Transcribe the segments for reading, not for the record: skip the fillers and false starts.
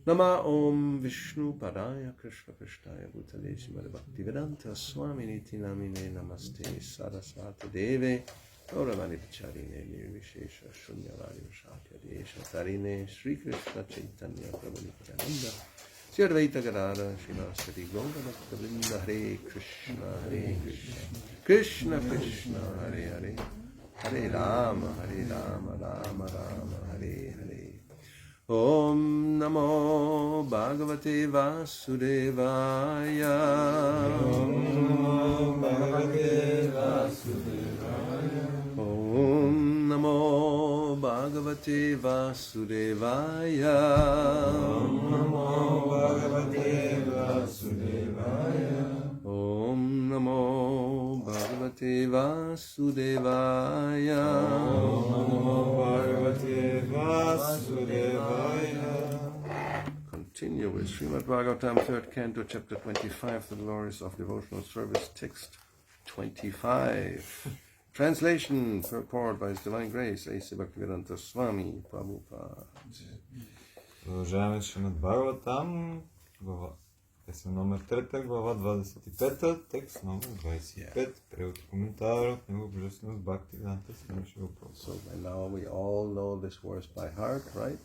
Nama Om Vishnu Padaya Krishna Krishnaya Bhutale Srimad Bhaktivedanta Swami Niti Namine Namaste Saraswati Deve Gauravani Pacharine Nirvishesha Shunyavadi Vashatya Desha Tarine Sri Krishna Chaitanya Prabhu Nityananda Sri Advaita Gadara Srinasati Gaura Bhakta Vrinda Hare Krishna Krishna Krishna Hare Hare Hare Rama Rama Rama Hare Hare Om Namo Bhagavate Vasudevaya Om Namo Bhagavate Vasudevaya Om Namo Bhagavate Vasudevaya Om Namo Bhagavate Vasudevaya Om Namo Bhagavate Vasudevaya Om Namo Bhagavate Vasudevaya. Continue with Srimad Bhagavatam, 3rd Canto, Chapter 25, The Glories of Devotional Service, Text 25. Translation, purport by His Divine Grace, A.C. Bhaktivedanta Swami Prabhupada. Продължаваме Шримад Бхагаватам, песен номер 3, глава 25, текст номер 25, превод и коментар от него Божественост Бхактивиданта Свами Шилапрабхупада. So by now we all know this verse by heart, right?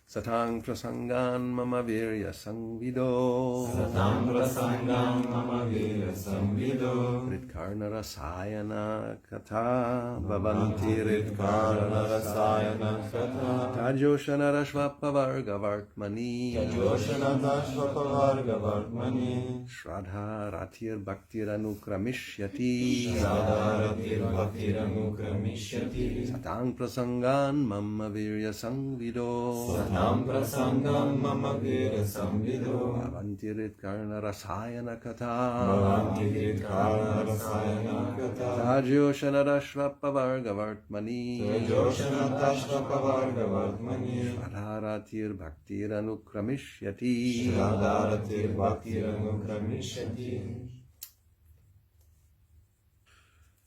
Satang prasangan mama virya sangvido Satam prasangam mama virya samvido Ritkarna rasayana kata Bhavanti Ritkarna rasayana kata Tajoshana rashvapa varga vartmani Tajoshana rashvapa vartmani Shraddha ratir bhaktir anukramishyati Shradharatir bhaktir anukramishati Satang prasangan mama virya sangvido Satam prasangam mama virya samvido Bhavanti ritkarna rasayana kata Bhavanti ritkarna rasayana kata Tajoshana rashvapa varga vartmani Tajoshana rashvapa vartmani Shraddharatir bhaktir anukramishyati Shradharatir bhaktir anukramishati.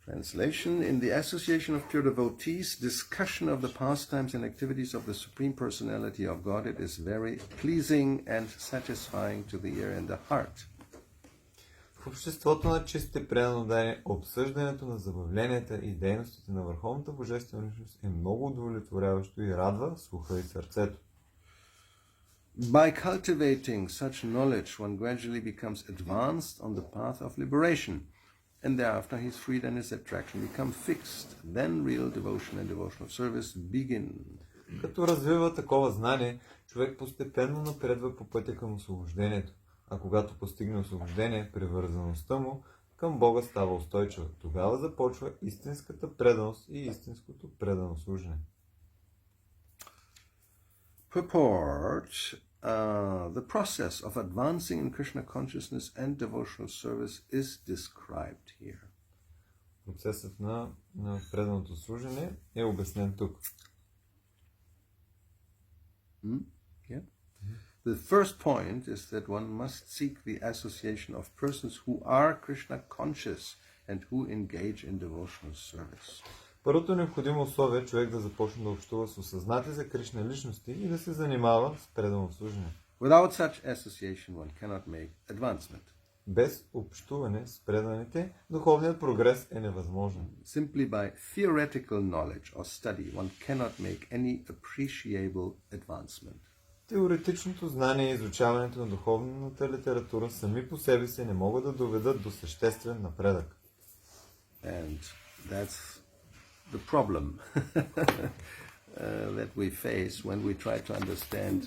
Translation: In the association of pure devotees, discussion of the pastimes and activities of the Supreme Personality of God, it is very pleasing and satisfying to the ear and the heart. В обществото на чистите преданодани, обсъждането на забавленията и дейностите на Върховната Божествена личност е много удовлетворяващо и радва слуха и сърцето. By cultivating such knowledge, one gradually becomes advanced on the path of liberation, and thereafter his freedom and his attraction become fixed. Then real devotion and devotional service begin. Като развива такова знание, човек постепенно напредва по пътя към освобождението, а когато постигне освобождение, привързаността му към Бога става устойчива. Тогава започва истинската преданост и истинското предано служене. Purport. The process of advancing in Krishna consciousness and devotional service is described here. Процесът на преданото служене е обяснен тук. Yeah. The first point is that one must seek the association of persons who are Krishna conscious and who engage in devotional service. Първото необходимо условие е човек да започне да общува с осъзнати за Кришна личности и да се занимава с предано служене. Without such association, one cannot make advancement. Без общуване с преданите, духовният прогрес е невъзможен. Simply by theoretical knowledge or study, one cannot make any appreciable advancement. Теоретичното знание и изучаването на духовната литература сами по себе си не могат да доведат до съществен напредък. And that's the problem that we face when we try to understand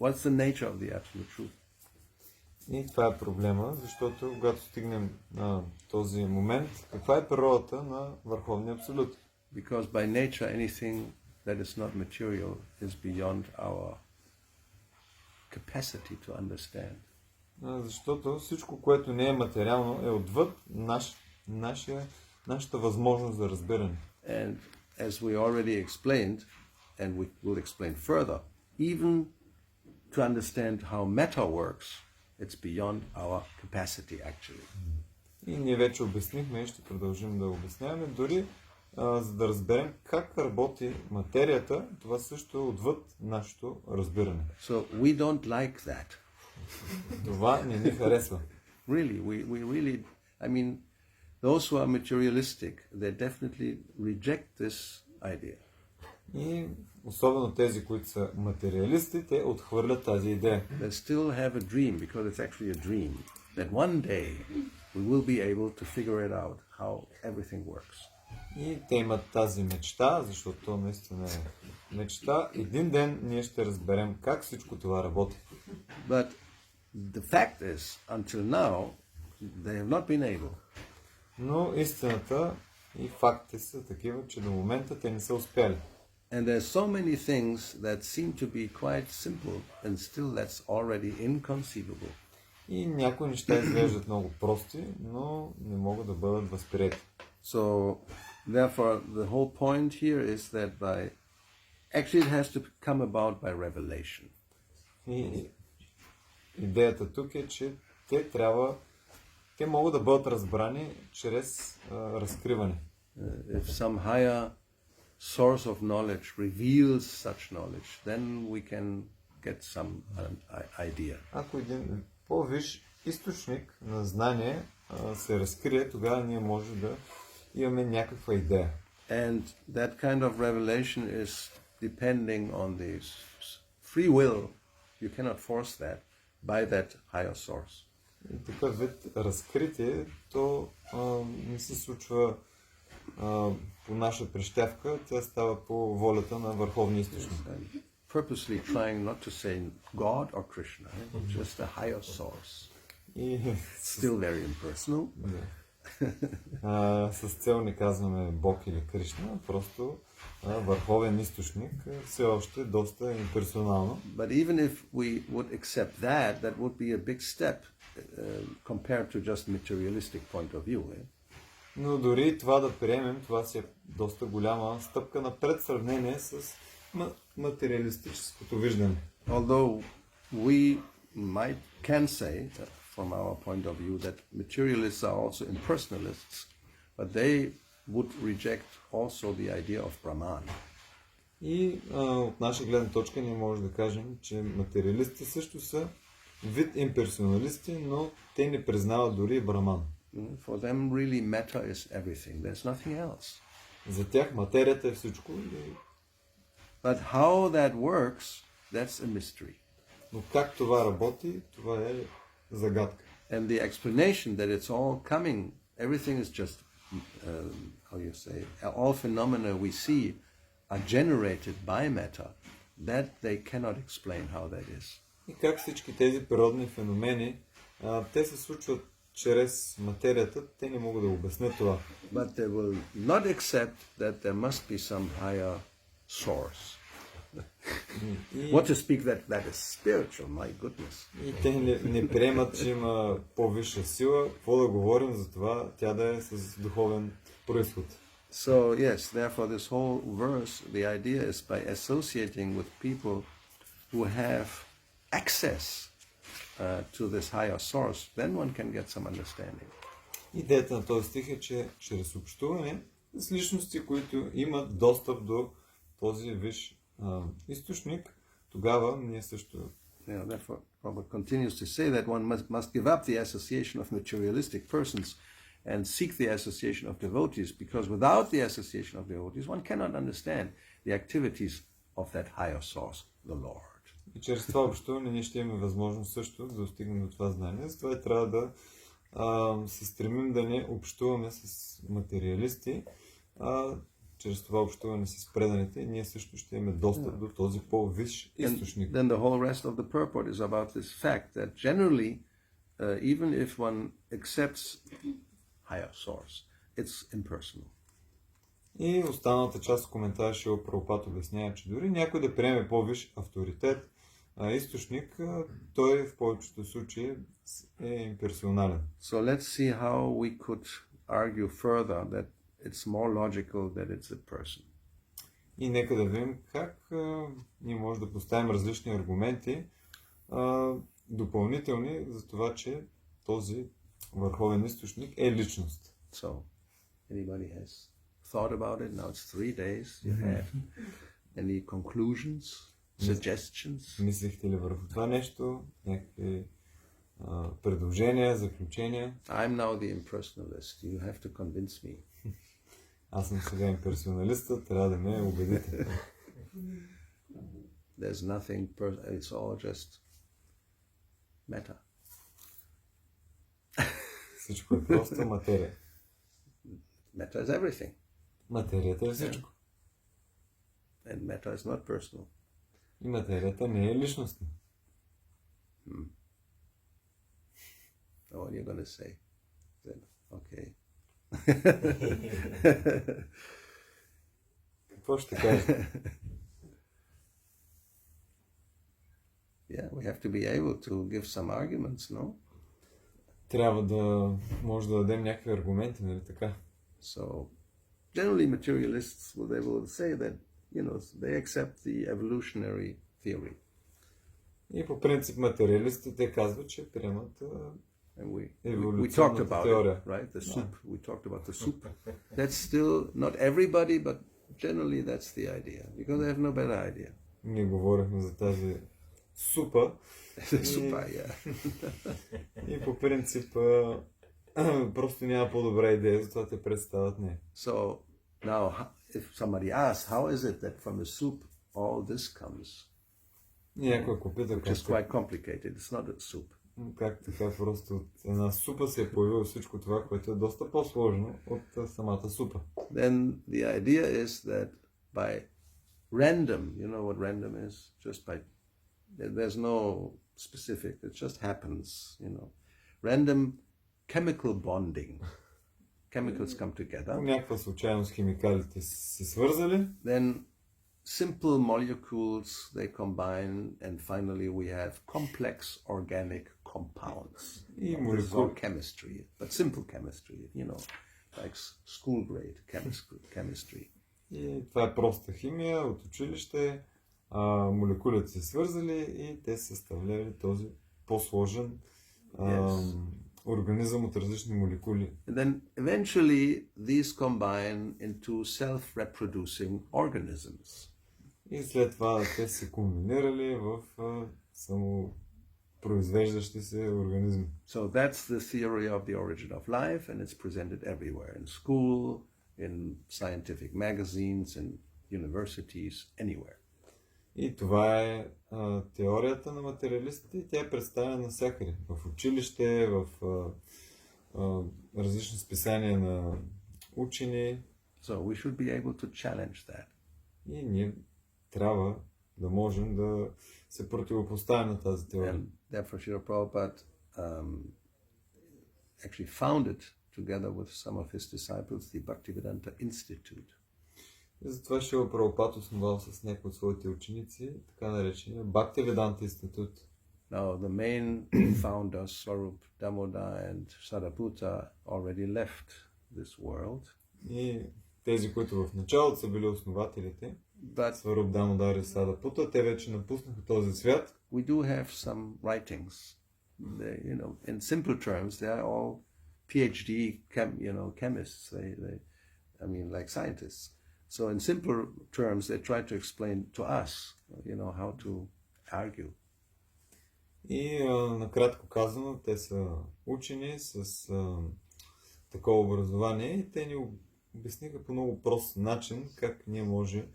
what's the nature of the absolute truth. И това е проблема, защото когато стигнем на този момент, каква е природата на Върховния Абсолют? Because by nature anything that is not material is beyond our capacity to understand. Защото всичко, което не е материално, е отвъд нашата възможност за разбиране. And as we already explained, and we will explain further, even to understand how matter works, it's beyond our capacity actually. И ние вече обяснихме и ще продължим да обясняваме, дори за да разберем как работи материята, това също е отвъд нашето разбиране. So we don't like that. Това не ни харесва. Really, we really, I mean, those who are materialistic, they definitely reject this idea. И особено тези, които са материалисти, те отхвърлят тази идея. They still have a dream, because it's actually a dream, that one day we will be able to figure it out, how everything works. И те имат тази мечта, защото то наистина е мечта. Един ден ние ще разберем как всичко това работи. But the fact is, until now, they have not been able. Но истината и фактите са такива, че до момента те не са успяли. And there's so many things that seem to be quite simple, and still that's already inconceivable. И някои неща изглеждат много прости, но не могат да бъдат възприети. So, therefore, the whole point here is that actually it has to come about by revelation. И идеята тук е, че те могат да бъдат разбрани чрез разкриване. If some higher source of knowledge reveals such knowledge, then we can get some idea. Ако един по-висш източник на знание се разкрие, тогава ние може да имаме някаква идея. And that kind of revelation is depending on the free will. You cannot force that by that higher source. И такъв вид разкритие, то не се случва по наша прищявка, тя става по волята на върховния източник. Purposely trying not to say God or Krishna, just a higher source. И Still very impersonal. с цел не казваме Бог или Кришна, просто върховен източник все още доста имперсонално. But even if we would accept that, that would be a big step compared to just materialistic point of view. Но дори това да приемем, това си е доста голяма стъпка напред в сравнение с материалистическото виждане. Although we can say, from our point of view, that materialists are also impersonalists, but they would reject also the idea of Brahman. И от наша гледна точка ние можем да кажем, че материалистите също са вид имперсоналисти, но те не признават дори и Браман. For them really matter is everything. There's nothing else. За тях материята е всичко. But how that works, that's a mystery. Но как това работи, това е загадка. And the explanation that it's all coming, everything is just, how you say, all phenomena we see are generated by matter, that they cannot explain how that is. И как всички тези природни феномени, те се случват чрез материята, те не могат да обяснят това. But they will not accept that there must be some higher source. What to speak that is spiritual, my goodness. И те не приемат, че има по-висша сила. Какво да говорим за това, тя да е с духовен произход. So yes, therefore this whole verse, the idea is by associating with people who have access to this higher source, then one can get some understanding. Идеята на този стих е, че чрез общуване с личности, които имат достъп до този висш източник, тогава ние също. Therefore, Prabhupada continues to say that one must give up the association of materialistic persons and seek the association of devotees, because without the association of devotees, one cannot understand the activities of that higher source, the Lord. И чрез това общуване ние ще имаме възможност също да достигнем до това знание. Затова трябва да се стремим да не общуваме с материалисти, чрез това общуване с преданите, ние също ще имаме достъп до този по-висш източник. Then the whole rest of the purport is about this fact that generally, even if one accepts higher source, it's impersonal. И останалата част от коментара Шрила Прабхупад обяснява, че дори някой да приеме по-висш авторитет, източник, той в повечето случаи е имперсонален. So let's see how we could argue further that it's more logical that it's a person. И нека да видим как ние можем да поставим различни аргументи, допълнителни за това, че този върховен източник е личност. So, anybody has thought about it. Now it's 3 days. You have any conclusions, suggestions? Мислихте ли върху това нещо? Някакви предложения, заключения? I'm now the impersonalist. You have to convince me. Аз съм сега имперсоналиста, трябва да ме убедите. There's nothing, it's all just matter. Всичко е просто материя. Matter is everything. Материята е всичко. And matter is not personal. И материята не е личностна. Oh, what are you going to say? Then, okay. Какво ще кажете? Yeah, we have to be able to give some arguments, no? Трябва да може да дадем някакви аргументи, нали така? So, generally materialists will able to say that, they accept the evolutionary theory. И по принцип материалистите те казват, че приемат And we talked еволюционната about теория. it, right? The soup. We talked about the soup. That's still not everybody, but generally that's the idea, because I have no better idea. Ние говорихме за тази супа. Super, yeah. И по принцип просто няма по-добра идея, затова те представят не. So now, if somebody asks, how is it that from the soup all this comes? Някой ако пита Which is quite complicated. It's not a soup. как така просто от една супа се е появило всичко това, което е доста по-сложно от самата супа. Then the idea is that by random, you know what random is? Just by, there's no specific, it just happens, Random chemical bonding. Chemicals come together. По някаква случайност химикалите се свързали. Then simple molecules, they combine, and finally we have complex organic compounds. This is all chemistry, but simple chemistry, like school grade chemistry. И това е проста химия от училище. Молекулите се свързали и те съставляли този по-сложен организъм от различни молекули. And then eventually these combine into self-reproducing organisms. И след това те се комбинирали в самопроизвеждащи се организми. So that's the theory of the origin of life, and it's presented everywhere, in school, in scientific magazines, in universities, anywhere. И това е теорията на материалистите и тя е представена навсякъде. В училище, в различни списания на учени. So we should be able to challenge that. И ние трябва да можем да се противопоставим на тази теория. And therefore Srila Prabhupada actually founded, together with some of his disciples, the Bhaktivedanta Institute. И затова Шрила Прабхупад основал с някои от своите ученици така наречения Бхактиведанта институт. Now the main founders, Swarup Damoda and Sariputta, already left this world. И тези, които в началото са били основателите, Сваруп Дамодар и Сарипutta, те вече напуснаха този свят. We do have some writings. They, in simple terms, they are all PhD chemists. Like scientists. So in simple terms, they try to explain to us, how to argue. И накратко казано, те са учени с такова образование и те ни обясниха по много прост начин как ние може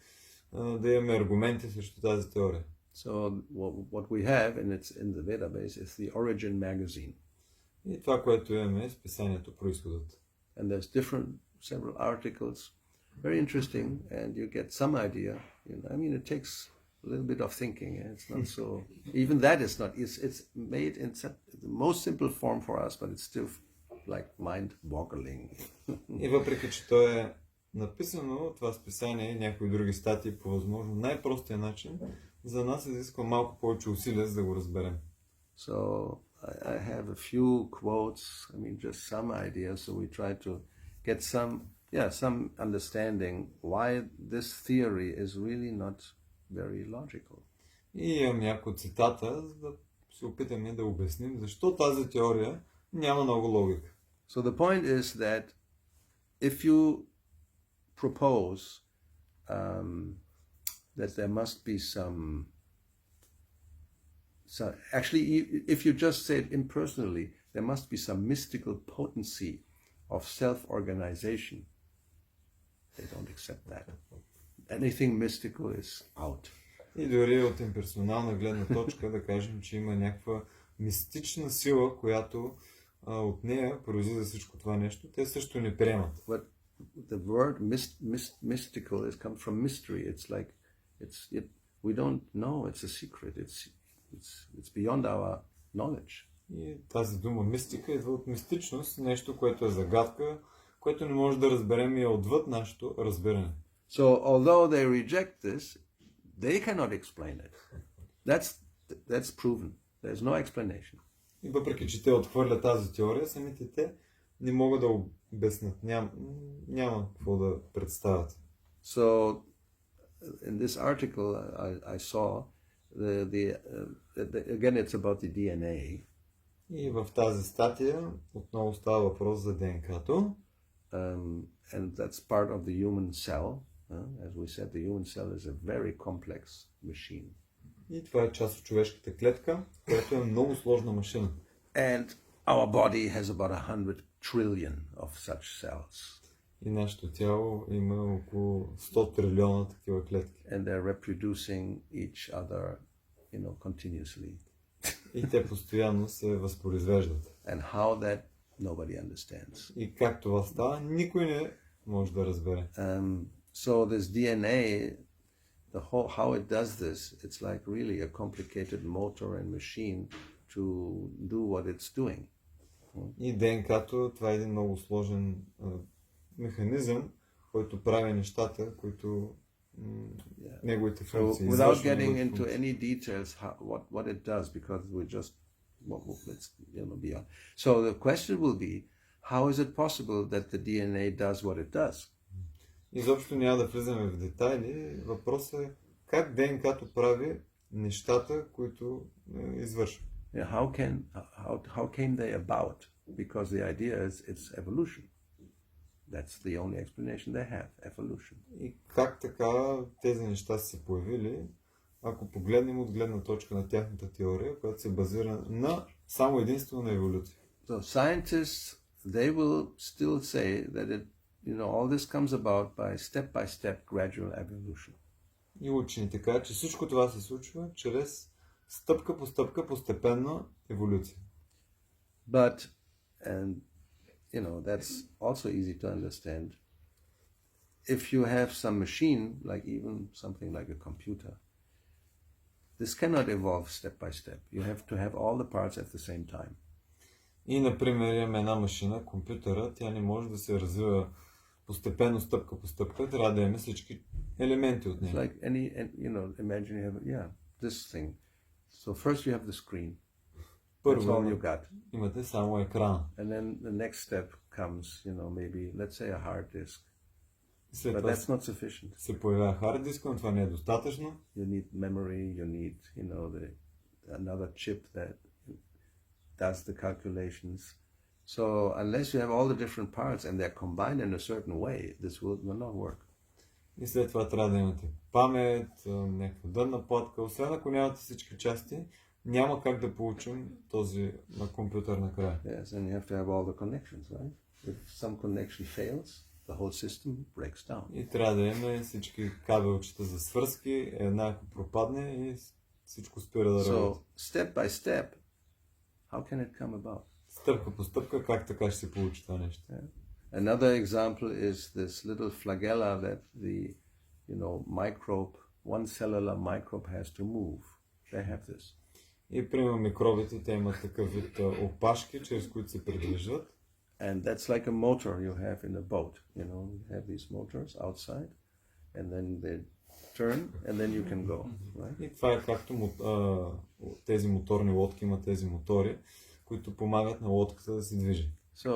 да имаме аргументи срещу тази теория. So what we have, and it's in the database, is the Origin magazine. И това, което имаме, е списанието Произходът. And there's several articles. Very interesting, and you get some idea. It takes a little bit of thinking. It's not so. Even that is not. It's made in the most simple form for us, but it's still like mind-boggling. И въпреки че то е написано това списание и някои други статии по възможно най-простия начин, за нас изисква малко повече усилия, за да го разберем. So I have a few quotes. Just some ideas. So we try to get some understanding why this theory is really not very logical. И имам някои цитата, за да се опитаме да обясним защо тази теория няма много логика. So the point is that if you propose that there must be some. So actually, if you just say it impersonally, there must be some mystical potency of self-organization. They don't accept that. Anything mystical is out. И дори от имперсонална гледна точка да кажем, че има някаква мистична сила, която от нея произлиза всичко това нещо, те също не приемат. But the word mystical is come from mystery. It's like we don't know. It's a secret. It's beyond our knowledge. И тази дума мистика идва от мистичност, нещо, което е загадка, което не може да разберем и е отвъд нашето разбиране. So although they reject this, they cannot explain it. That's proven. There's no explanation. И въпреки, че те отхвърлят тази теория, самите те не могат да обяснят. Няма какво да представят. So in this article I saw again it's about the DNA. И в тази статия отново става въпрос за ДНК-то. And that's part of the human cell. As we said, the human cell is a very complex machine. И това е част от човешката клетка, която е много сложна машина. And our body has about 100 trillion of such cells. И нашето тяло има около 100 трилиона такива клетки. And they're reproducing each other, continuously. И те постоянно се възпроизвеждат. And how that nobody understands. И как това става, никой не може да разбере. So this DNA, how it does this, it's like really a complicated motor and machine to do what it's doing. И ДНК-то, това е един много сложен механизъм, който прави нещата, които неговите функции. So without getting into any details what it does, because we just let's beyond. So the question will be, how is it possible that the DNA does what it does? Изобщо няма да влизаме в детайли. Въпросът е как ДНК-то прави нещата, които извършва. How came they about? Because the idea is it's evolution. That's the only explanation they have, evolution. И как така тези неща са се появили, ако погледнем от гледна точка на тяхната теория, която се базира на само единствено на еволюция. So scientists, they will still say that all this comes about by step gradual evolution. И учените казват, че всичко това се случва чрез стъпка по стъпка постепенна еволюция. But, and that's also easy to understand. If you have some machine, like even something like a computer, this cannot evolve step by step. You have to have all the parts at the same time. И, например, имаме една машина, компютъра, тя не може да се развива постепенно, стъпка по стъпка, трябва да имаме всички елементи от нея. It's like imagine you have, this thing. So first you have the screen. That's all you got. Имате само екрана. And then the next step comes, maybe, let's say a hard disk. След But това that's not sufficient. се появява хард диска, но това не е достатъчно. You need memory, you need, another chip that does the calculations. So unless you have all the different parts and they're combined in a certain way, this will not work. И след това трябва да имате памет, някаква дънна платка. Освен ако нямате всички части, няма как да получим този компютър накрая. Yes, and you have to have all the connections, right? If some connection fails, the whole system breaks down. И трябва да имаме всички кабелчета за свързки, една ако пропадне и всичко спира да работи. So, step by step, how can it come about? Стъпка по стъпка, как така ще се получи това нещо? Yeah. Another example is this little flagella that the, one cellular microbe has to move. They have this. И примерно микробите, те имат такъв вид опашки, чрез които се придвижват. And that's like a motor you have in a boat. You have these motors outside, and then they turn, and then you can go. Right? И това е както тези моторни лодки имат тези мотори, които помагат на лодката да се движи. So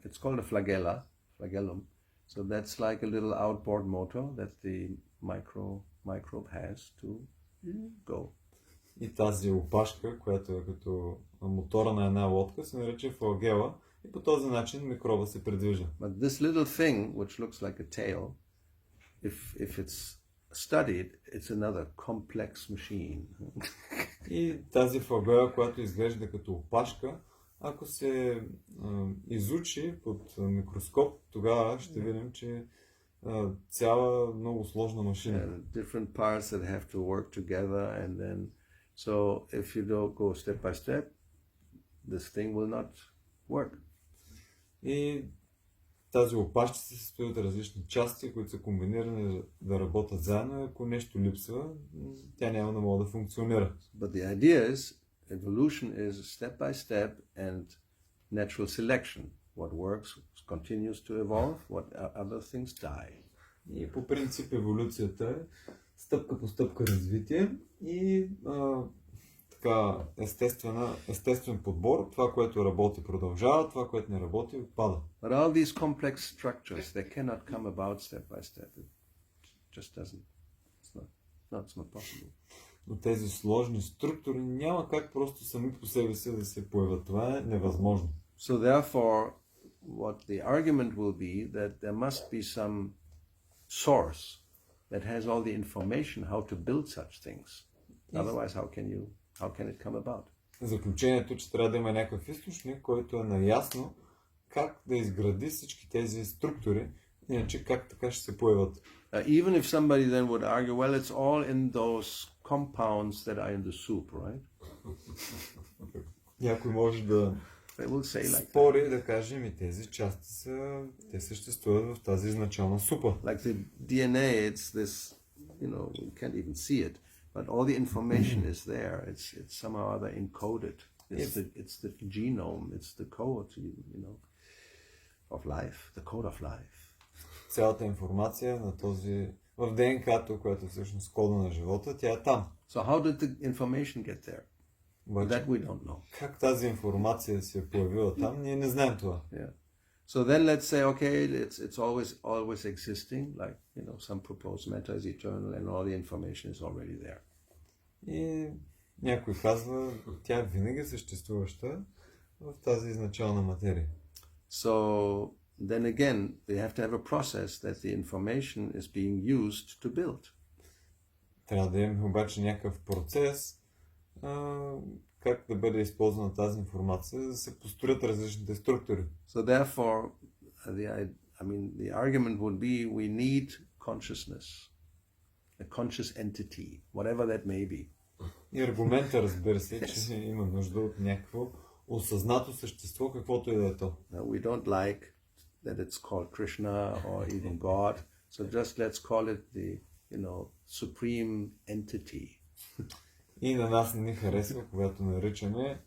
it's called a flagellum. So that's like a little outboard motor that the microbe has to go. И тази опашка, която е като мотора на една лодка, се нарича флагела и по този начин микроба се придвижва. But this little thing, which looks like a tail, if it's studied, it's another complex machine. И тази флагела, която изглежда като опашка, ако се изучи под микроскоп, тогава ще видим, че цяла много сложна машина. Different parts that have to work together, and then so if you don't go step by step, this thing will not work. И тази опашка се състои от различни части, които са комбинирани да работят заедно. Ако нещо липсва, тя няма да може да функционира. But the idea is, evolution is step by step and natural selection. What works continues to evolve, what other things die. И по принцип еволюцията е стъпка по стъпка развитие и така естествен подбор. Това, което работи, продължава, това, което не работи, отпада. But all these complex structures, they cannot come about step by step. It just doesn't. It's not possible. Но тези сложни структури няма как просто сами по себе си да се появят. Това е невъзможно. So therefore, what the argument will be that there must be some source that has all the information how to build such things. Otherwise, how can it come about? Заключението, че трябва да има някакъв източник, който е наясно как да изгради всички тези структури, иначе как така ще се появят. Even if somebody then would argue, well, it's all in those compounds that are in the soup, right? Някой може да спори да кажем и тези части те съществуват в тази изначална супа. Like the DNA, it's this, you can't even see it, but all the information is there. It's somehow or other encoded. It's the genome, it's the code, of life, the code of life. Цялата информация на този в ДНК-то, което е всъщност кода на живота, тя е там. So how did the information get there? That we don't know. Как тази информация се е появила там, ние не знаем това. Yeah. So then let's say, okay, it's always existing, like, some proposed matter is eternal and all the information is already there. И някой казва, тя винаги съществуваща в тази изначална материя. So then again, they have to have a process that the information is being used to build. Трябва да имаме обаче някакъв процес, как да бъде използвана тази информация, за да се построят различните структури. So therefore, the argument would be we need consciousness, a conscious entity, whatever that may be. И аргумента, разбира се, че има нужда от някакво осъзнато същество, каквото и да е то. We don't like that it's called Krishna or even God, so just let's call it the, supreme entity. И на нас не ни харесва, когато наричаме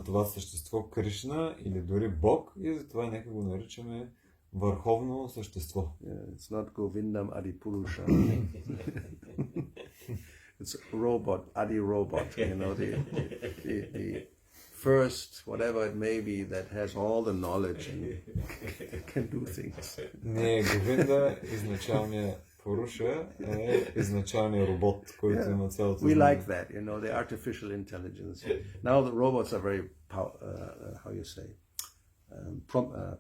това същество Кришна или дори Бог, и затова нека го наричаме върховно същество. Yeah, it's not Govindam Adipurusha. It's robot, Adi robot, the first, whatever it may be, that has all the knowledge and can do things. Не, Говинда, изначалният Puruша е изначалният робот, който има цялото We знание. like that, the artificial intelligence. Now the robots are very,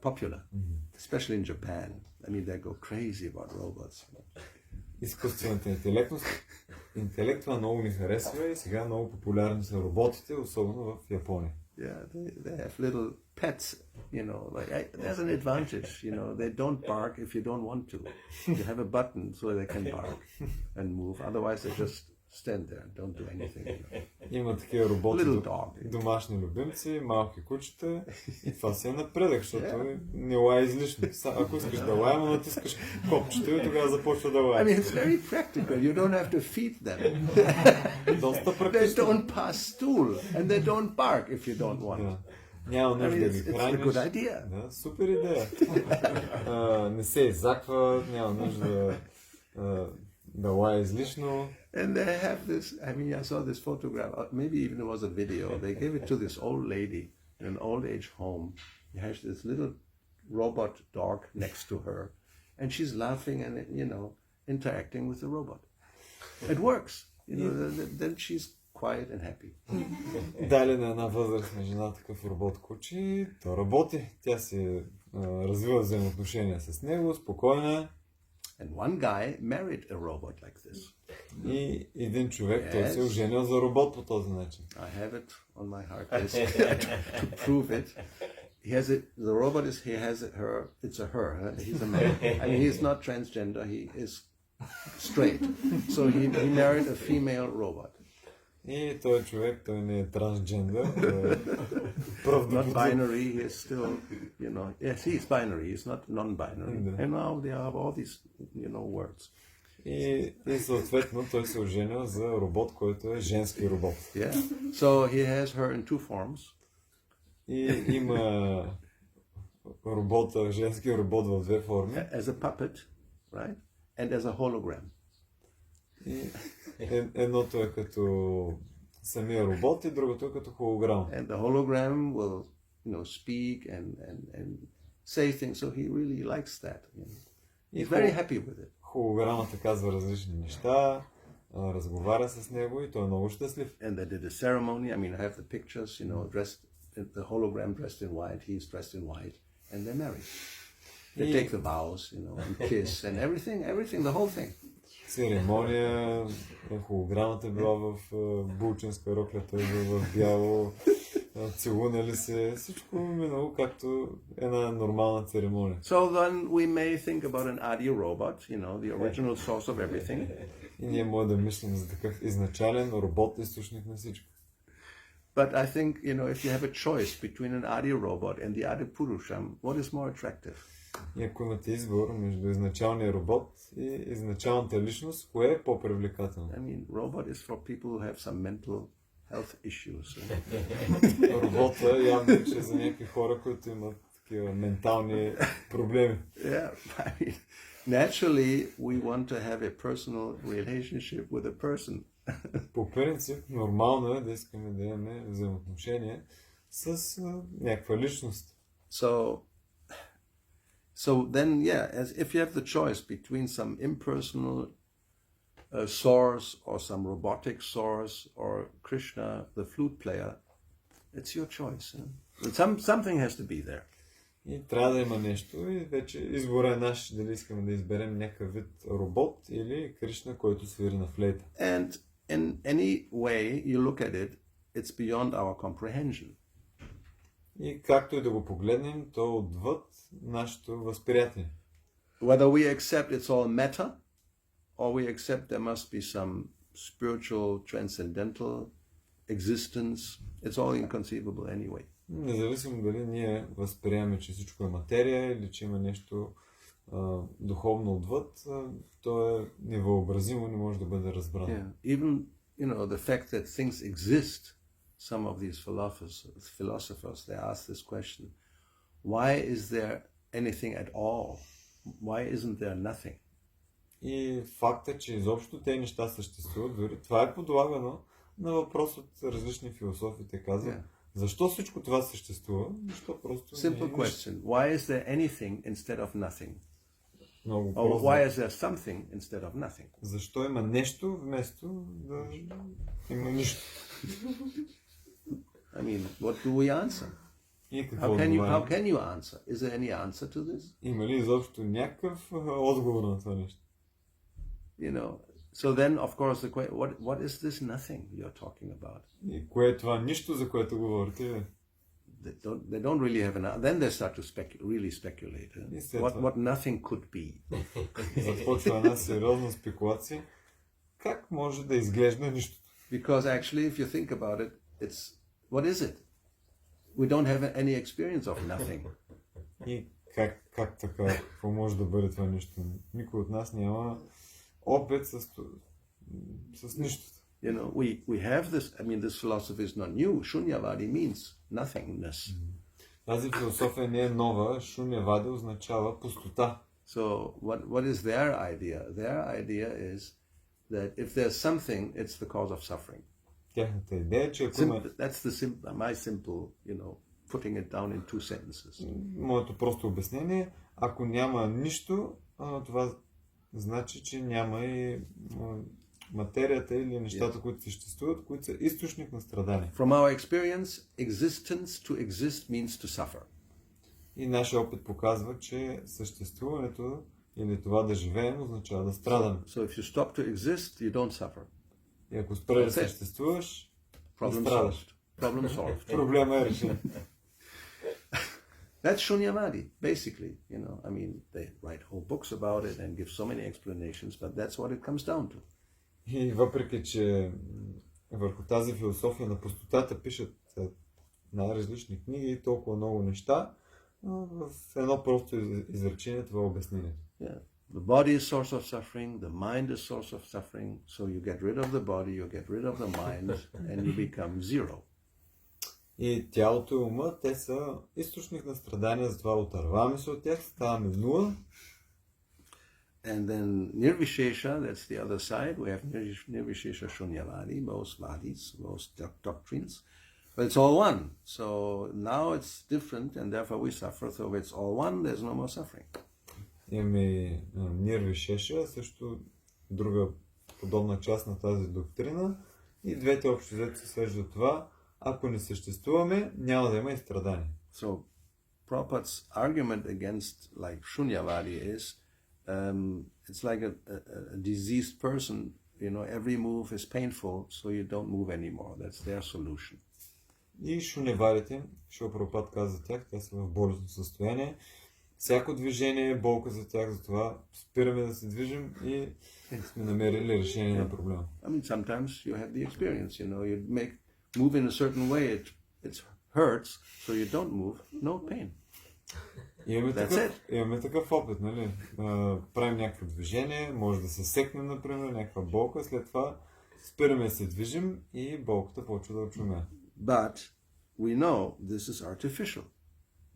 popular, especially in Japan. They go crazy about robots. Изкуствената интелектът много ни харесва и сега много популярни са роботите, особено в Япония. Yeah, they have little pets, there's an advantage, they don't bark if you don't want to. You have a button so they can bark and move, otherwise they just stand there and don't do anything. Има такива роботи, Little dog. домашни любимци, малки кучета, и това си е напредък, защото не лая излишно. Ако искаш да лая, натискаш копчето и тогава започва да лая. It's very practical, you don't have to feed them. Доста They практично. don't pass stool and they don't bark if you don't want. Да. Няма нужда да ги It's a храниш. good idea. Да, супер идея. Не се изаква, няма нужда да лая излишно. And they have this, I saw this photograph, maybe even it was a video. They gave it to this old lady in an old age home. She has this little robot dog next to her. And she's laughing and, interacting with the robot. It works. Then she's quiet and happy. Дали на една възрастна жена такъв робот куче, то работи. Тя си развива взаимоотношения с него, спокойна. And one guy married a robot like this. И един човек, той се оженил за робот по този начин. I have it on my hard disk to prove it. He has it. The robot is. He has it. Her. It's a her. He's a man. I mean, he's not transgender. He is straight. So he married a female robot. И този човек, той не е трансджендър. Not binary. He is still, yes, he is binary. He's not non-binary. And now they have all these, words. И съответно той се оженил за робот, който е женски робот. Yeah. So he has her in two forms. И има робота, женски робот в две форми. As a puppet, right? And as a hologram. И едното е като самия робот и другото е като холограма. And the hologram will, speak and say things. So he really likes that. He's very happy with it. Холограмата казва различни неща, разговаря с него и той е много щастлив. And they did a ceremony. I mean, I have the pictures, dressed, the hologram dressed in white, he's dressed in white, and they're married. They take the vows, and kiss and everything, the whole thing. Церемония, холограмата била в булчинска рокля, той бил в бяло, целунали се, всичко минало както една нормална церемония. So then we may think about an Adi robot, the original source of everything. И ние можем да мислим за такъв изначален робот, източник на всичко. But I think, if you have a choice between an Adi robot and the Adi Purusham, what is more attractive? И ако имате избор между изначалния робот и изначалната личност, кое е по-привлекателно? I mean, robot is for people who have some mental health issues. Робота явно, че за някакви хора, които имат такива ментални проблеми. Yeah, I mean, naturally we want to have a personal relationship with a person. По принцип, нормално е да искаме да имаме взаимоотношения с някаква личност. So then, as if you have the choice between some impersonal source or some robotic source or Krishna, the flute player, it's your choice. Something has to be there. И трябва да има нещо и вече избора е наш, дали искаме да изберем някакъв вид робот или Кришна, който свири на флейта. And in any way you look at it, it's beyond our comprehension. И както и да го погледнем, то е отвъд нашето възприятие. Whether we accept it's all matter, or we accept there must be some spiritual, transcendental existence, it's all inconceivable anyway. Независимо дали ние възприемаме, че всичко е материя или че има нещо духовно отвъд, то е невъобразимо, не може да бъде разбрано. Yeah. Even, the fact that things exist, some of these philosophers, they ask this question, why is there anything at all? Why isn't there nothing? И факта, че изобщо тези неща съществуват, дори това е подлагано на въпрос от различни философи. Те казват, защо всичко това съществува? Защо просто Simple question. Why is there anything instead of nothing? Много Or why is there something instead of nothing? Защо има нещо вместо да има нищо? I mean, what do we answer? How can you answer? Is there any answer to this? Има ли изобщо някакъв отговор на това нещо? So then, of course, the question, what is this nothing you're talking about? И кое е това нищо, за което говорите? They don't really have an. Then they start to really speculate. What nothing could be. Започва една сериозна спекулация. Как може да изглежда нищото? Because actually, if you think about it, what is it? We don't have any experience of nothing. И как така? Какво може да бъде това нещо? Никой от нас няма опит с нищото. We have this. I mean, this philosophy is not new. Shunyavadi means nothingness. Тази философия не е нова. Шунявади означава пустота. So what is their idea? Their idea is that if there's something, it's the cause of suffering. Тяхната идея е, че ако има... That's my simple, putting it down in two sentences. Моето просто обяснение, ако няма нищо, това значи, че няма и материята или нещата, които съществуват, които са източник на страдание. From our experience, existence to exist means to suffer. И нашия опит показва, че съществуването или това да живеем означава да страдаме. So if you stop to exist, you don't suffer. И ако спреш да съществуваш, не Problem страдаш. solved. Problem solved. Проблема е решен. That's Shunyavadi, basically. I mean, they write whole books about it and give so many explanations, but that's what it comes down to. И въпреки, че върху тази философия на пустотата пишат най-различни книги и толкова много неща, в едно просто изречение това е обяснението. Yeah. The body is source of suffering, the mind is source of suffering, so you get rid of the body, you get rid of the mind, and you become zero. И тялото и ума, те са източник на страдания, затова отърваме се от тях, ставаме нула. And then Nirvishesha, that's the other side. We have Nirvishesha Shunyavadi, both Vadis, both doctrines. But it's all one. So now it's different and therefore we suffer. So if it's all one, there's no more suffering. Имаме Нирвишеша, също друга подобна част на тази доктрина. И двете общо взето се свеждат до това. Ако не съществуваме, няма да има и страдание. So Prabhupada's argument against like Shunyavadi is it's like a diseased person. Every move is painful, so you don't move anymore. That's their solution. И шуневарите, Шила Прабхупад каза за тях, те са в болестно състояние. Всяко движение е болка за тях, затова спираме да се движим и сме намерили решение на проблема. I mean, sometimes you have the experience, you move in a certain way, it hurts, so you don't move, no pain. Имаме такъв опит, нали? Правим някакво движение, може да се секнем, например, някаква болка, след това спираме да се движим и болката почва да отшумя. But we know this is artificial.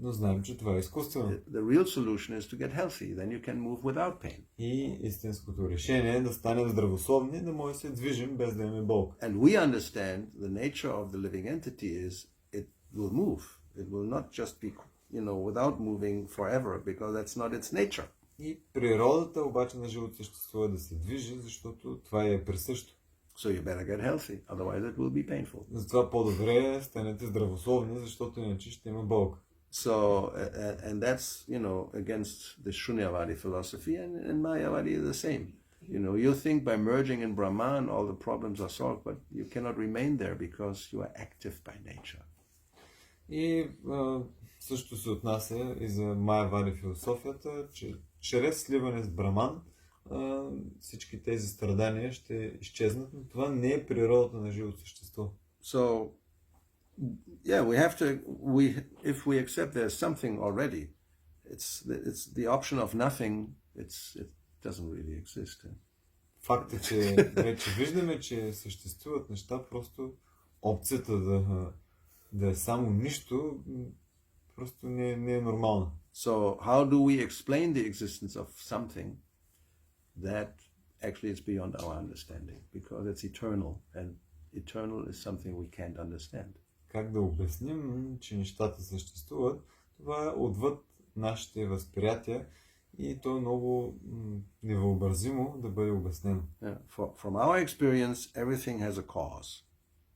Но знаем, че това е изкуствено. The real solution is to get healthy, then you can move without pain. И истинското решение е да станем здравословни, да може да се движим без да имаме болка. And we understand the nature of the living entity is it will move. It will not just be, without moving forever, because that's not its nature. И природата обаче на живото същество е да се движи, защото това е присъщо. So you better get healthy, otherwise it will be painful. Затова по-добре станете здравословни, защото иначе ще има болка. So, and that's, against the Shunyavadi philosophy, and Mayavadi is the same. You think by merging in Brahman all the problems are solved, but you cannot remain there because you are active by nature. И също се отнася и за Майявади философията, че чрез сливане с Браман всички тези страдания ще изчезнат, но това не е природата на живото същество. So, yeah, if we accept there's something already, it's the option of nothing, it doesn't really exist. Факт е, че вече виждаме, че съществуват неща, просто опцията да е само нищо, просто не е нормална. So, how do we explain the existence of something that actually is beyond our understanding, because it's eternal, and eternal is something we can't understand. Как да обясним, че нещата съществуват? Това е отвъд нашите възприятия и то е много невъобразимо да бъде обяснено. Yeah. From our experience, everything has a cause.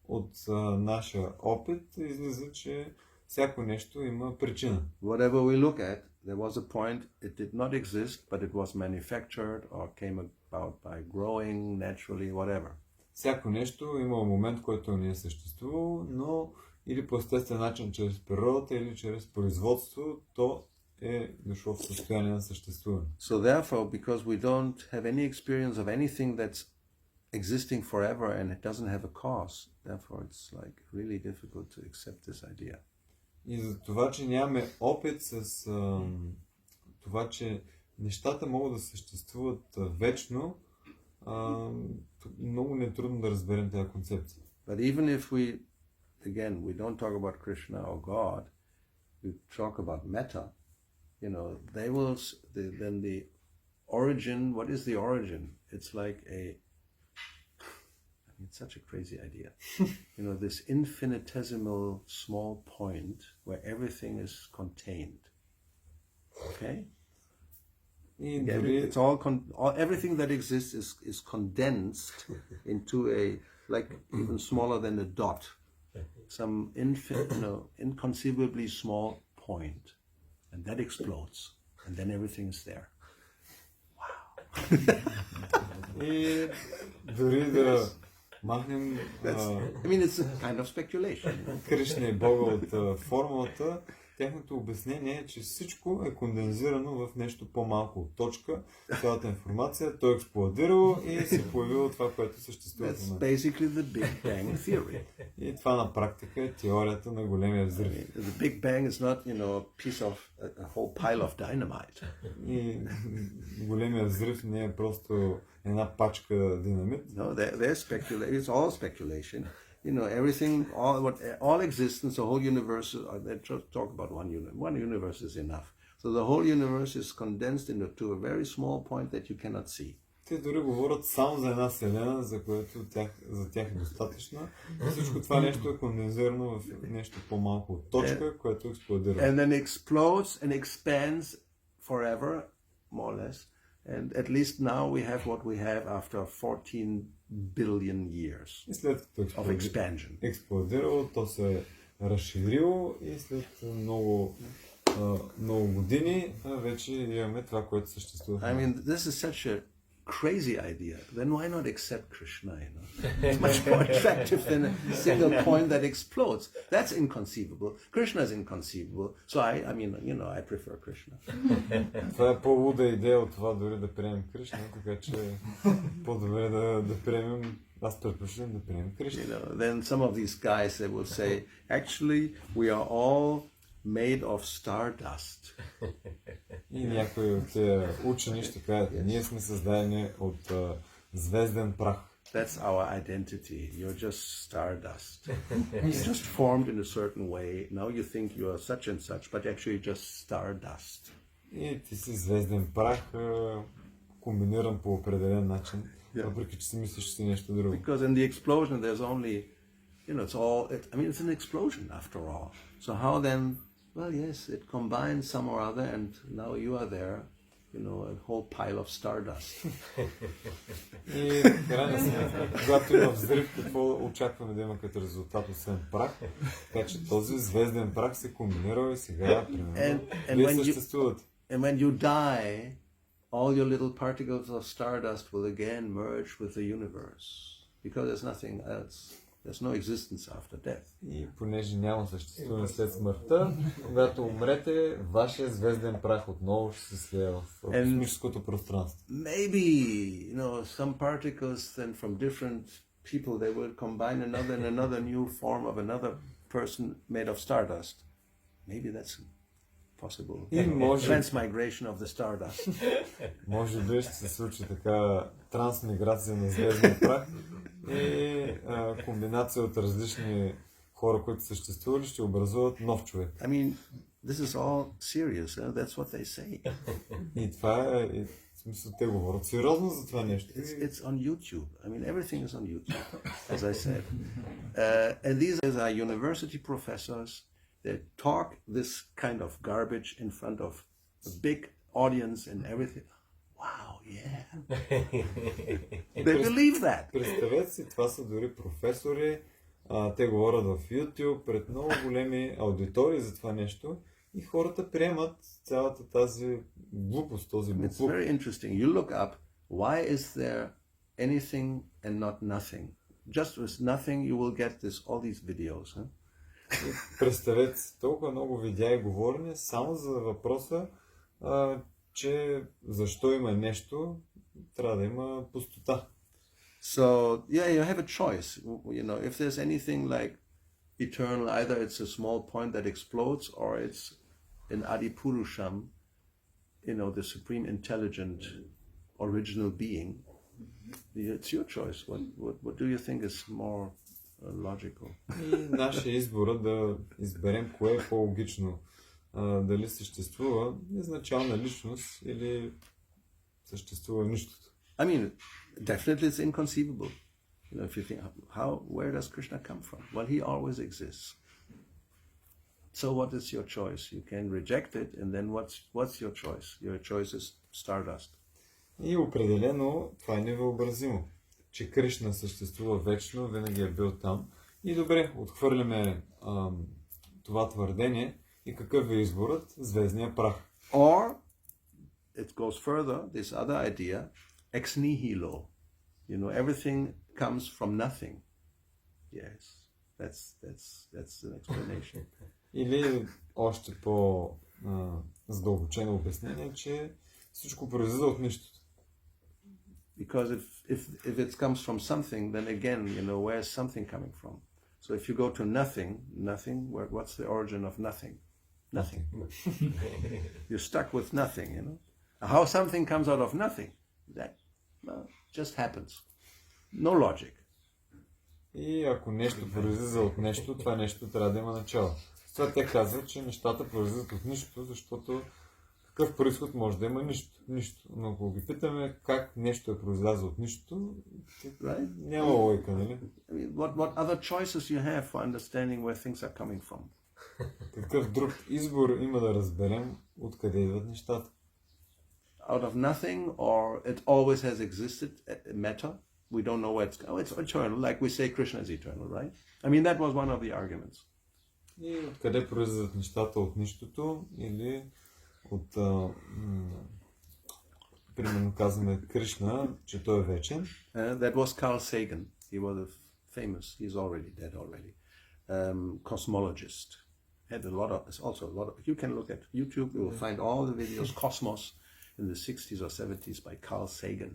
От нашия опит излиза, че всяко нещо има причина. Whatever we look at, there was a point it did not exist, but it was manufactured or came about by growing naturally, whatever. Всяко нещо има момент, който не е съществувало, но или по естествен начин чрез природата, или чрез производство, то е дошло в състояние на съществуване. So therefore, because we don't have any experience of anything that's existing forever and it doesn't have a cause, therefore it's like really difficult to accept this idea. И за това, че нямаме опит с това, че нещата могат да съществуват вечно, много не е трудно да разберем тази концепция. But even if we don't talk about Krishna or God, we talk about metta, then the origin, what is the origin? It's like it's such a crazy idea. This infinitesimal small point where everything is contained. Okay? И дори Everything that exists is condensed into a, like, even smaller than a dot, some inconceivably small point, and that explodes, and then everything is there. и дори да махнем I mean, it's a kind of speculation. Кришна и Бога от формулата, тяхното обяснение е, че всичко е кондензирано в нещо по-малко от точка, цялата информация, то е експлодирало и се появило това, което съществува в That's момента. basically the Big Bang theory. И това на практика е теорията на големия взрив. The Big Bang is not, a piece of a whole pile of dynamite. И големия взрив не е просто една пачка динамит. No, they're speculating. It's all speculation. Everything, all existence, the whole universe. They just talk about one universe. One universe is enough. So the whole universe is condensed into a very small point that you cannot see. Те дори говорят само за една вселена, за което за тях е достатъчна. И всичко това нещо е кондензирано в нещо по-малко от точка, което експлодира. And then explodes and expands forever, more or less. And at least now we have what we have after 14 billion years И след като of expansion. експлодирало, то се е разширило и след много години вече имаме това, което съществува. I mean, this is such a crazy idea. Then why not accept Krishna? It's much more attractive than a single point that explodes. That's inconceivable. Krishna is inconceivable. So I prefer Krishna. Това е по-луда идея от това дори да приемем Кришна, така че по-добре да приемем. Аз предпочитам да приемем Кришна. Then some of these guys, they will say, actually, we are all made of stardust. И някои от тези учени ще кажат, ние сме създадени от звезден прах. That's our identity. You're just stardust. It's just formed in a certain way. Now you think you are such and such, but actually just stardust. И ти си звезден прах, комбиниран по определен начин, въпреки че си мислиш, че си нещо друго. Because in the explosion there's only, it's an explosion after all. So how then, well, yes, it combines some or other, and now you are there, a whole pile of stardust. И крайна сметка, когато има взрив, какво очакваме да има като резултат освен прах? Така че този звезден прах се комбинира и сега, примерно, вие съществувате. And when you die, all your little particles of stardust will again merge with the universe, because there's nothing else. There's no existence after death. И понеже няма съществуване след смъртта, когато умрете, вашия звезден прах отново ще се слее в космическото пространство. Maybe, some particles then from different people, they will combine another new form of another person made of stardust. Maybe that's possible. Transmigration of the stardust. Може би ще се случи така трансмиграция на звезден прах и комбинация от различни хора, които съществували, ще образуват нов човек. I mean, this is all serious. That's what they say. И това е, в смисъл, те говорят сериозно за това нещо. It's on YouTube. I mean, everything is on YouTube, as I said. And these are university professors. They talk this kind of garbage in front of a big audience and everything. Wow, yeah. They believe that. Представете си, това са дори професори, те говорят в YouTube пред много големи аудитории за това нещо и хората приемат цялата тази глупост, този буклук. It's very interesting. You look up, why is there anything and not nothing? Just with nothing you will get all these videos. Huh? Представете си, толкова много видеа и говорене само за въпроса, че защо има нещо, трябва да има пустота. So, you have a choice. If there's anything like eternal, either it's a small point that explodes or it's an Adipurusham, the supreme intelligent original being. It's your choice. What do you think is more logical? И нашия избор е да изберем кое е по-логично. Дали съществува изначална личност или съществува нищото. I mean, definitely it's inconceivable. If you think, where does Krishna come from? Well, he always exists. So what is your choice? You can reject it, and then what's your choice? Your choice is stardust. И определено това е невъобразимо, че Кришна съществува вечно, винаги е бил там. И добре, отхвърляме това твърдение и какъв е изборът? Звездния прах. Or it goes further, this other idea, ex nihilo. You know, everything comes from nothing. Yes, that's an explanation. Или още по задълбочено обяснение, че всичко произлиза от нищото. Because if it comes from something, then again, you know, where's something coming from? So if you go to nothing, what's the origin of nothing? Nothing. You're stuck with nothing, you know. How something comes out of nothing, that just happens. No logic. И ако нещо произлиза от нещо, това нещо трябва да има начало. С това те казват, че нещата произлизат от нищото, защото какъв произход може да има нищо. Но ако ги питаме как нещо е произлязло от нищото, right? Няма логика, нали? I mean, what other choices you have for understanding where things are coming from? Какъв друг избор има да разберем откъде идват нещата? Out of nothing, or it always has existed, matter. We don't know where it's eternal, like we say Krishna is eternal, right? I mean, that was one of the arguments. И откъде произлизат нещата от нищото или от, примерно казваме Кришна, че той е вечен. That was Carl Sagan. He was a famous, he's already dead already, cosmologist. Had a lot of, you can look at YouTube, you will find all the videos, Cosmos, in the 60s or 70s by Carl Sagan,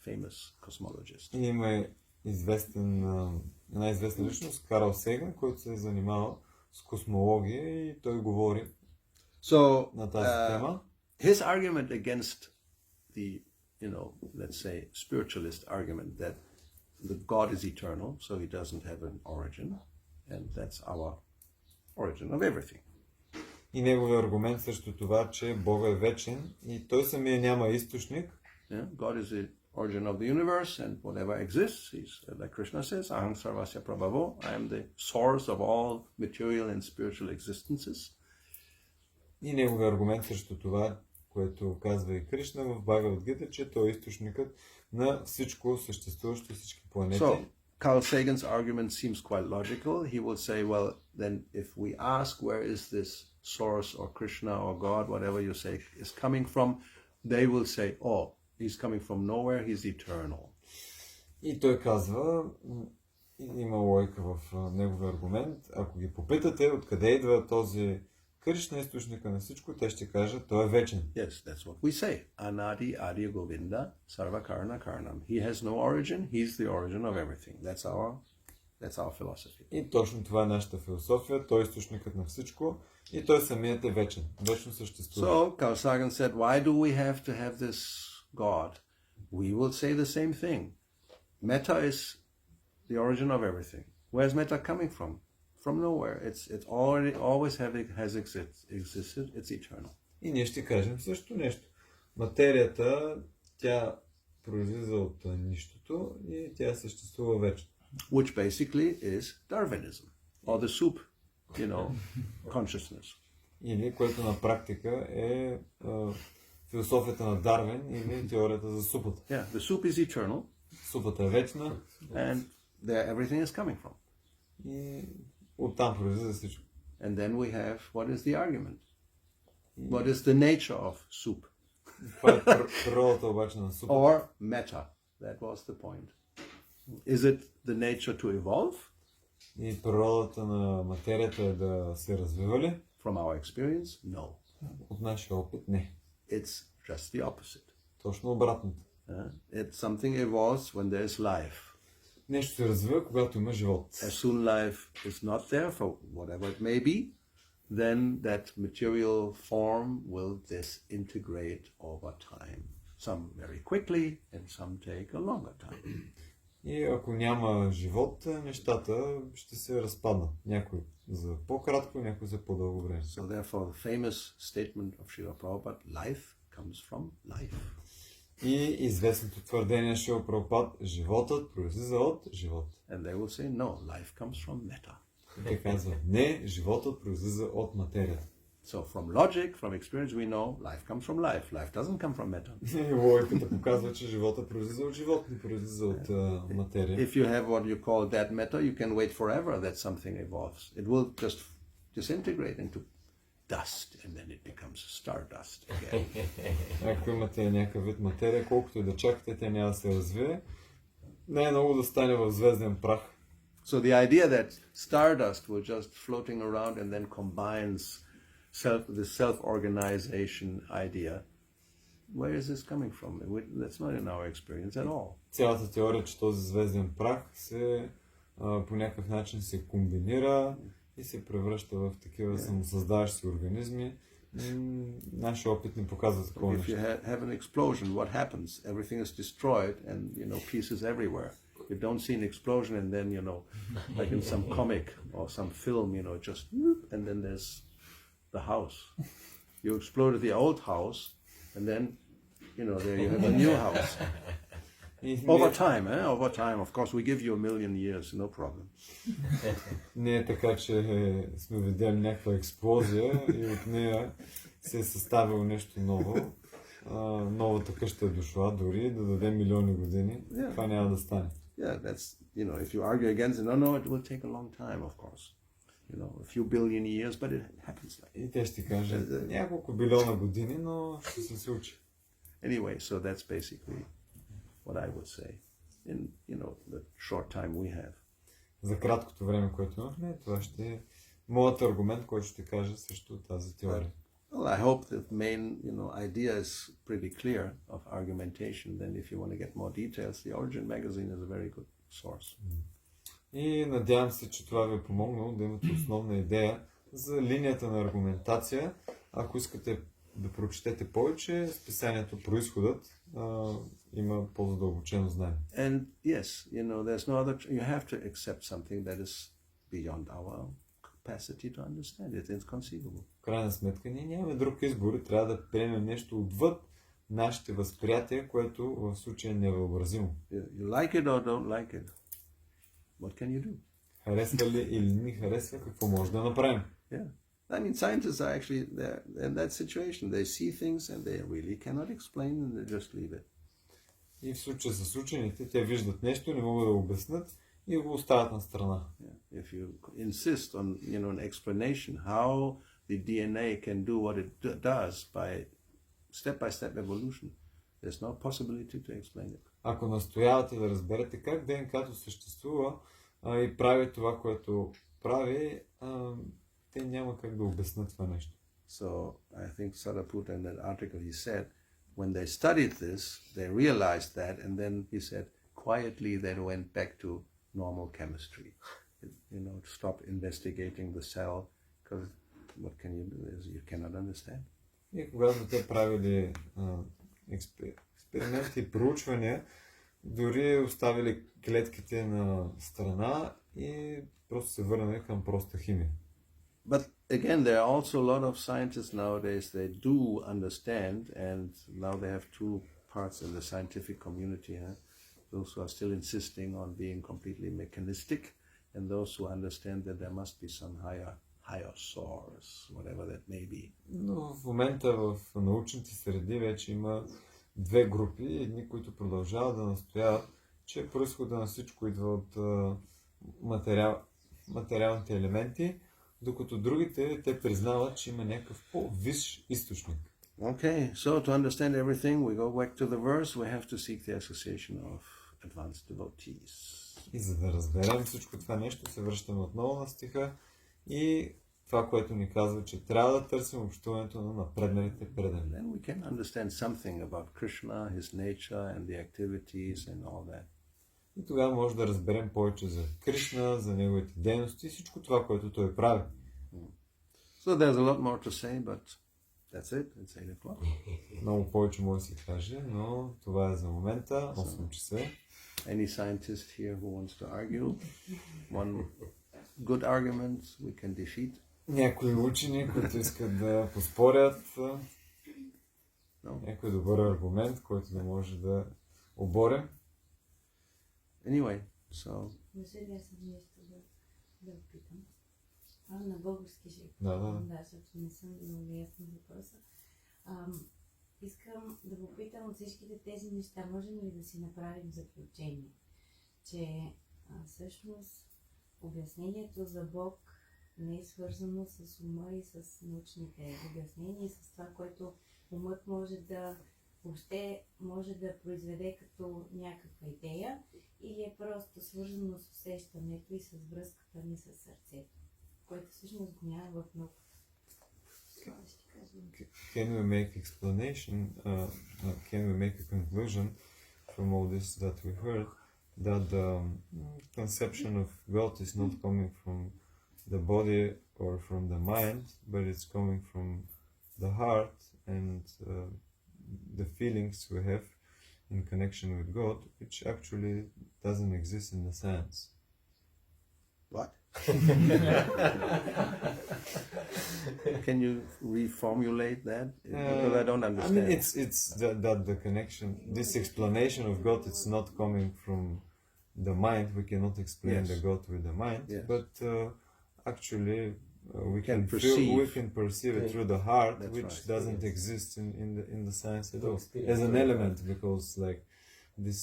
famous cosmologist. И има една известна личност, Карл Сейган, който се е занимавал с космология и той говори на тази тема. His argument against the, let's say, spiritualist argument that the God is eternal, so he doesn't have an origin, and that's our origin of everything. И неговият аргумент срещу това, че Бог е вечен и той самия няма източник. Yeah, God is the origin of the universe, and whatever exists, like Krishna says, Aham Sarvasya Prabhavo, I am the source of all material and spiritual existences. И неговият аргумент срещу това, което казва и Кришна в Бхагавад Гита, че той е източникът на всичко съществуващо, всички планети. So, Carl Sagan's argument seems quite logical. He will say, well, then if we ask where is this source or Krishna or God, whatever you say, is coming from, they will say, oh, he's coming from nowhere, he's eternal. И той казва, има логика в неговия аргумент, ако ги попитате откъде идва този Кришна, източника на всичко, те ще кажат, той е вечен. Yes, that's what we say. Anadi Adi Govinda Sarva Karna Karnam. He has no origin, he's the origin of everything. That's our philosophy. И точно това е нашата философия, той е източникът на всичко и той самият е вечен, вечно съществува. So, Carl Sagan said, why do we have to have this God? We will say the same thing. Metta is the origin of everything. Where's metta coming from? From nowhere. It's always has existed. It's eternal. И ние ще кажем също нещо. Материята, тя произлиза от нищото и тя съществува вечно. Which basically is Darwinism, or the soup, consciousness. Или което на практика е философията на Дарвин или теорията за супата. Yeah, the soup is eternal. Супата е вечна. And there everything is coming from. И оттам произлиза всичко. And then we have, what is the argument? What is the nature of soup? Това е природата обаче на супата. Or metta. That was the point. Is it the nature to evolve? И природата на материята е да се развива ли? From our experience, no. От нашия опит, не. It's just the opposite. Точно обратното. It's something evolves when there is life. Нещо се развива, когато има живот. As soon life is not there, for whatever it may be, then that material form will disintegrate over time. Some very quickly, and some take a longer time. И ако няма живот, нещата ще се разпаднат. Някой за по-кратко, някой за по-дълго време. So therefore the famous statement of Srila Prabhupada, life comes from life. И известното твърдение Шрила Прабхупад, животът произлиза от живот. And they will say, no, life comes from metta. Те казват, не, животът произлиза от материята. So from logic, from experience, we know life comes from life. Life doesn't come from matter. И логиката показва, че живота произлиза от живот, не произлиза от материя. If you have what you call dead matter, you can wait forever that something evolves. It will just disintegrate into dust and then it becomes stardust again. Ако имате някакъв вид материя, колкото и да чакате, тя няма да се развие. Не е много да стане в звезден прах. So the idea that stardust will just floating around and then combines the self-organization idea, where is this coming from? That's not in our experience at all. Цялата теория, че този звезден прах се по някакъв начин се комбинира и се превръща в такива самосъздаващи се организми. Нашия опит не показва такова нещо. If you have an explosion, what happens? Everything is destroyed and, pieces everywhere. You don't see an explosion and then, like in some comic or some film, just, and then there's the house. You exploded the old house and then, there you have a new house. Over time, of course, we give you 1,000,000 years, no problem. Не е така, че сме видели някаква експлозия и от нея се е съставило нещо ново. Новата къща е дошла, дори да даде милиони години. Това няма да стане. Yeah, that's, if you argue against it, no, it will take a long time, of course. A few billion years, but it happens like И те ще кажат няколко билиона години, но ще се случи. Anyway, so that's basically what I would say in, the short time we have. За краткото време, което имахме, това ще е моят аргумент, който ще кажа срещу тази теория. Well, I hope the main, idea is pretty clear of argumentation. Then if you want to get more details, the Origin magazine is a very good source. И надявам се, че това ви е помогнало да имате основна идея за линията на аргументация. Ако искате да прочетете повече, списанието Произходът има по-задълбочено знание. And yes, there's no other, you have to accept something that is beyond our capacity to understand. It's inconceivable. В крайна сметка, ние нямаме друг избор и трябва да приемем нещо отвъд нашите възприятия, което в случая е невъобразимо. You like it or don't like it. What can you do? Харесва ли или не харесва, какво може да направим? Yeah. I mean, scientists are actually in that situation. They see things and they really cannot explain and they just leave it. И в случая с учените, те виждат нещо, не могат да го обяснат и го оставят на страна. Yeah. If you insist on, an explanation how the DNA can do what it does by step evolution, there's no possibility to explain it. Ако настоявате да разберете как ДНК-то съществува и прави това, което прави, те няма как да обяснат това нещо. So I think Sariputta in that article he said, when they studied this, they realized that, and then he said, quietly they went back to normal chemistry. To stop investigating the cell, because what can you do is you cannot understand. И когато те правили експерименти и проучвания, дори оставили клетките на страна и просто се върнали към проста химия. But again, there are also a lot of scientists nowadays, they do understand, and now they have two parts in the scientific community. Those who are still insisting on being completely mechanistic, and those who understand that there must be some higher source, whatever that may be. Но в момента в научните среди вече има две групи. Едни, които продължават да настояват, че произхода на всичко идва от материалните елементи, докато другите, те признават, че има някакъв по-висш източник. Okay, so to understand everything, we go back to the verse, we have to seek the association of advanced devotees. И за да разберем всичко това нещо, се връщаме отново на стиха и това, което ни казва, че трябва да търсим общуването на напредналите предани. Then we can understand something about Krishna, his nature and the activities and all that. И тогава може да разберем повече за Кришна, за неговите дейности и всичко това, което той прави. So there's a lot more to say, but that's it. It's 8 o'clock. Много повече може да се каже, но това е за момента. 8 часа. Any scientist here who wants to argue? One good argument we can defeat. Някои учени, които искат да поспорят. Някой добър аргумент, който да може да оборим. Anyway, so... Сега съм нещо да питам. На български ще Да. да, защото не съм много ясна въпроса. Искам да попитам от всичките тези неща, можем ли да си направим заключение, че всъщност обяснението за Бог не е свързано с ума и с научните обяснения и с това, което умът въобще може да произведе като някаква идея, или е просто свързано с усещането и с връзката ни с сърцето, което всъщност го няма в науката. Can we make explanation, can we make a conclusion from all this that we heard, that the conception of God is not coming from the body or from the mind, but it's coming from the heart and the feelings we have in connection with God, which actually doesn't exist in the science. What? Can you reformulate that? Because I don't understand. I mean, it's that the connection, this explanation of God, it's not coming from the mind. We cannot explain Yes. the God with the mind, Yes. but actually we can can perceive. we can perceive it through the heart, That's which right. doesn't exist in the science at all, experience as an through the element, because like this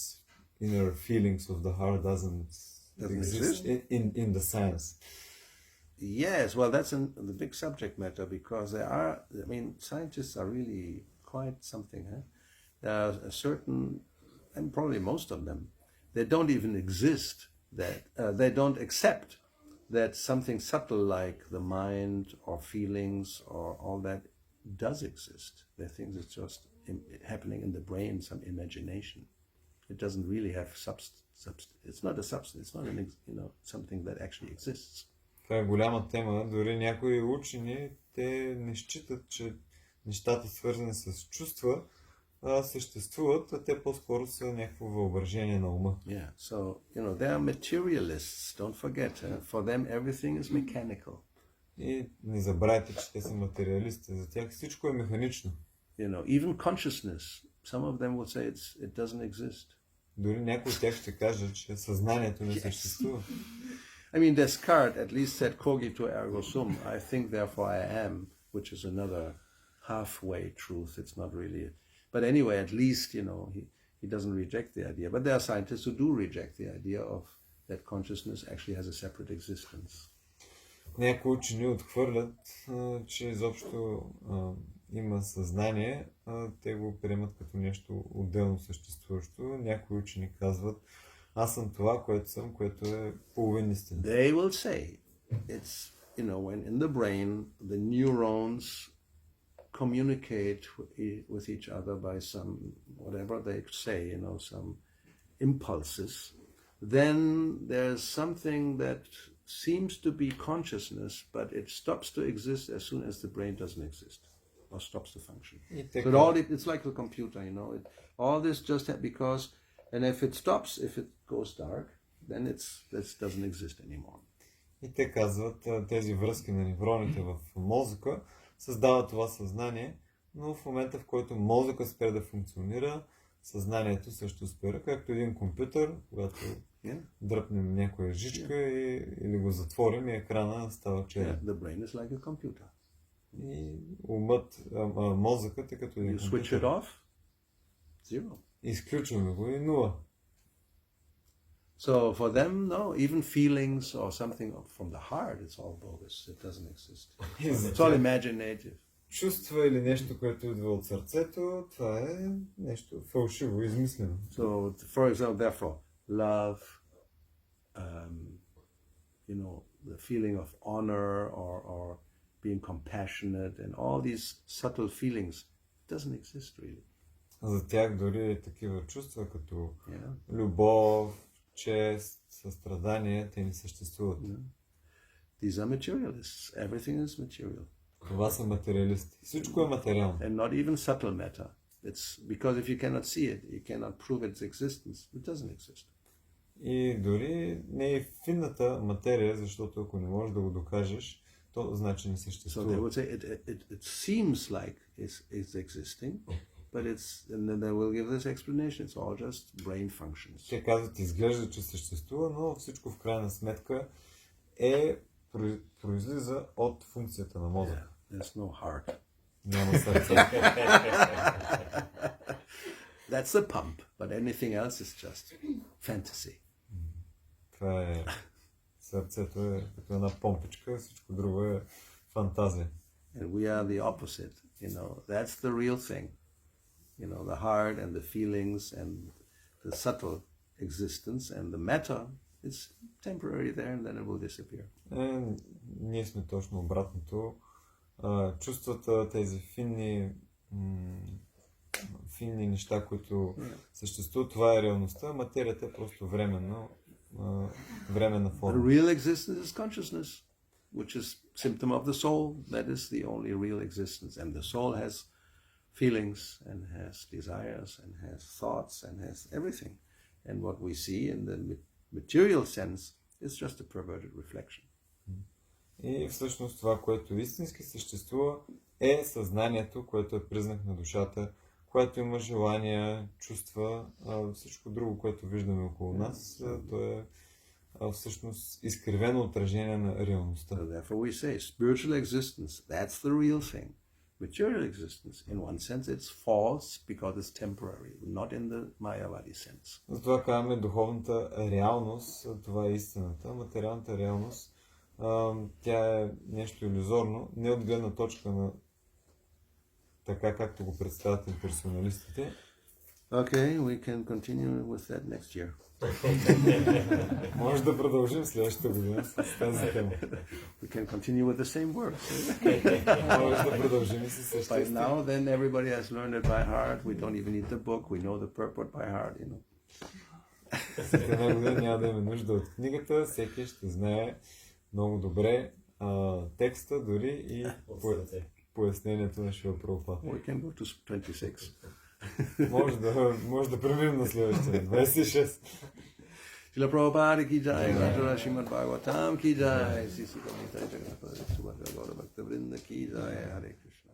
inner feelings of the heart doesn't exist in the science. Yes, well, that's the big subject matter, because scientists are really quite something. There are a certain, and probably most of them, they don't even exist, that they don't accept that something subtle like the mind or feelings or all that does exist. They think it's just happening in the brain, some imagination. It doesn't really have it's not a substance, it's not something that actually exists. Това е голяма тема. Дори някои учени, те не считат, че нещата, свързани с чувства, съществуват, а те по-скоро са някакво въображение на ума. Yeah, so, they are materialists, don't forget. For them everything is mechanical. И не забравяйте, че те са материалисти. За тях всичко е механично. Even consciousness, some of them would say it doesn't exist. Дори някои от тях ще кажат, че съзнанието не съществува. I mean, Descartes at least said cogito ergo sum, I think therefore I am, which is another halfway truth. It's not really but anyway, at least, he doesn't reject the idea. But there are scientists who do reject the idea of that consciousness actually has a separate existence. Някои учени отхвърлят, че изобщо има съзнание, те го приемат като нещо отделно съществуващо. Някои учени казват, аз съм това, което съм, което е половин истина. They will say it's, when in the brain the neurons communicate with each other by some, whatever they say, some impulses, then there's something that seems to be consciousness, but it stops to exist as soon as the brain doesn't exist or stops to function. So it's like a computer, all this just because, and if it stops, if it goes dark, then this doesn't exist anymore. И те казват, тези връзки на невроните в мозъка създават това съзнание, но в момента, в който мозъка спре да функционира, съзнанието също спира, както един компютър, когато дръпнем някоя жичка или го затворим и екрана става черен. The brain is like a computer. И мозъкът е като един компютър. You switch it off, zero. Изключваме го и нула. So for them, no, even feelings or something from the heart, it's all bogus. It doesn't exist. It's all imaginative. Чувства или нещо, което идва от сърцето, това е нещо фалшиво, измислено. So, for example, therefore, love, the feeling of honor or being compassionate and all these subtle feelings, it doesn't exist really. За тях дори такива чувства, като любов, чест, състрадание, те не съществуват. These are materialists. Everything is material. Това са материалисти. Всичко е материално. And not even subtle matter. It's because if you cannot see it, you cannot prove its existence. It doesn't exist. И дори не е финната материя, защото ако не можеш да го докажеш, то значи не съществува. So they would say it seems like it's existing, but and then they will give this explanation. It's all just brain functions. Те казват, изглежда, че съществува, но всичко в крайна сметка е произлиза от функцията на мозъка. There's no heart. Няма сърце. That's the pump, but anything else is just fantasy. Това е сърцето е като една помпичка, всичко друго е фантазия. And we are the opposite, you know. That's the real thing. You know, the heart and the feelings and the subtle existence and the matter is temporary there and then it will disappear. Ние сме точно обратното. Чувствата, тези финни неща, които съществуват, това е реалността, материята е просто временна The форма. real existence is consciousness, which is symptom of the soul. That is the only real existence. And the soul has feelings and has desires and has thoughts and has everything. And what we see in the material sense is just a perverted reflection. И всъщност това, което истински съществува, е съзнанието, което е признак на душата, което има желания, чувства, всичко друго, което виждаме около нас, то е всъщност изкривено отражение на реалността. So therefore we say spiritual existence, that's the real thing. Material existence, in one sense, it's false because it's temporary, not in the Mayavadi sense. Затова казваме духовната реалност, това е истината. Материалната реалност, тя е нещо илюзорно, не от гледна точка на така както го представят имперсоналистите. Okay, we can continue with that next year. Може да продължим следващата година с тази тема. We can continue with the same words. Може да продължим и с същия By стих. now, then everybody has learned it by heart. We don't even need the book. We know the purport by heart, you know. След една година няма да има нужда от книгата, всеки ще знае много добре текста, дори и пояснението на Шрила Прабхупада. We can go to 26. Може да преминем на следващия, 26. Shila Prabhupada ki jai, Rajara Srimad Bhagavatam ki jai, Sisi Kamita Jagannath Subhadra Gaura Bhakta Vrinda ki jai, Hare Krishna.